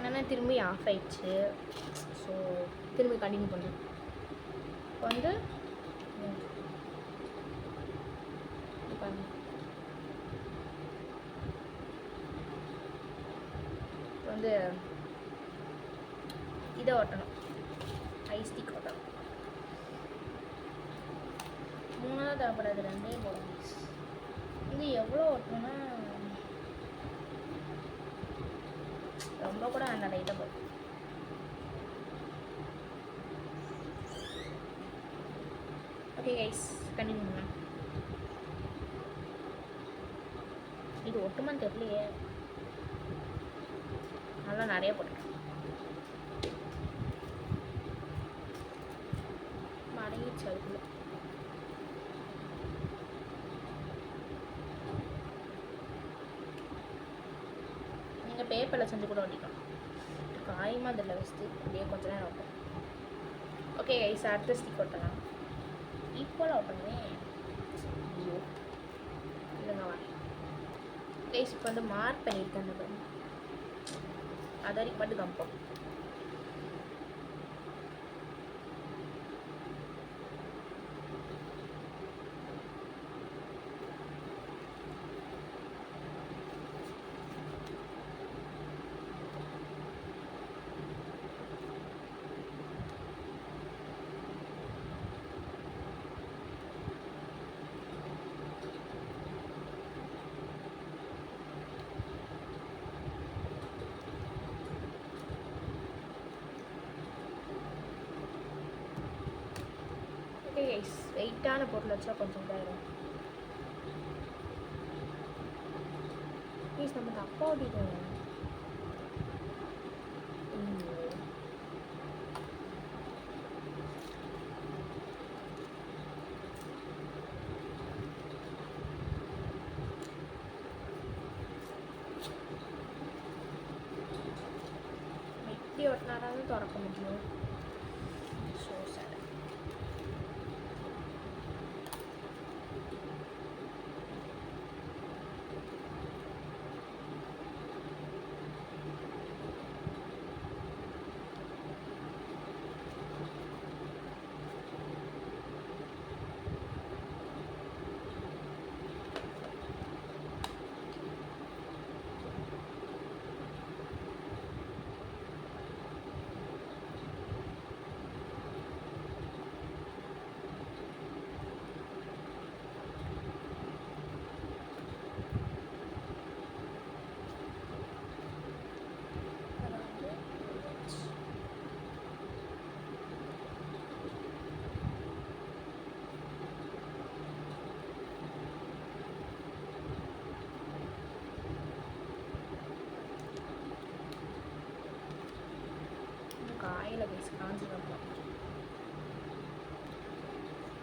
ஆனால் திரும்பி ஆஃப் ஆயிடுச்சு. ஸோ திரும்பி கண்டினியூ பண்ணுறேன். இப்போ வந்து இப்போ வந்து இதை ஒட்டணும், ஐஸ்டிக் ஒட்டணும். 3 தேவைப்படாது, 2 போடும். இது எவ்வளோ ஒட்டணும்னா ரொம்ப கூட வேண்டாம், லைட்டாக போடும். ஓகே கைஸ், கண்டினியூ பண்ணலாம். இது ஒட்டுமான்னு தெரியலையே, நல்லா நிறைய போட்டுருக்கேன். மடங்கிடுச்சு அதுக்குள்ள. நீங்கள் பேப்பரில் செஞ்சு கூட ஒட்டிக்கலாம். காயமாக அதில் வச்சுட்டு அப்படியே கொஞ்ச நேரம் ஒட்டும். ஓகே கைஸ், அடுத்த ஸ்டிக் ஒட்டலாம். ஈக்குவலாக ஒட்டணுமே. ஐயோ இல்லைங்க வா கைஸ். இப்போ வந்து மார்க் பண்ணியிருக்கேன், அந்த அது வரைக்கும் மட்டும் கம்பம். வெயிட்டான பொருள் வச்சா கொஞ்சம் இதாகிடும். ப்ளீஸ் நம்ம தப்பா ஓட்டிட்டோம். எப்படி ஒட்டினாலும் திறக்க முடியும். ஸோ சார் காயில் கைஸ் காஞ்சிடும்.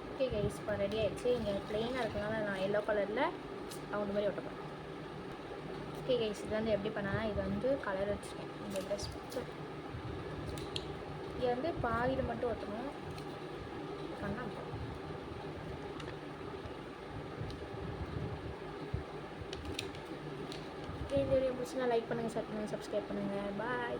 ஓகே கைஸ், இப்போ ரெடி ஆகிடுச்சு. இங்கே ப்ளெயினாக இருக்கனால நான் எல்லோ கலரில் ரவுண்டு மாதிரி ஒட்டப்பேன். ஓகே கைஸ், இது வந்து எப்படி பண்ணால், இது வந்து கலர் வச்சுருக்கேன். இந்த ட்ரெஸ் இது வந்து பாதியில் மட்டும் ஒட்டணும். பண்ணால் இந்த வீடியோ பிடிச்சினா லைக் பண்ணுங்கள், ஷேர் பண்ணுங்கள், சப்ஸ்கிரைப் பண்ணுங்கள். பாய்.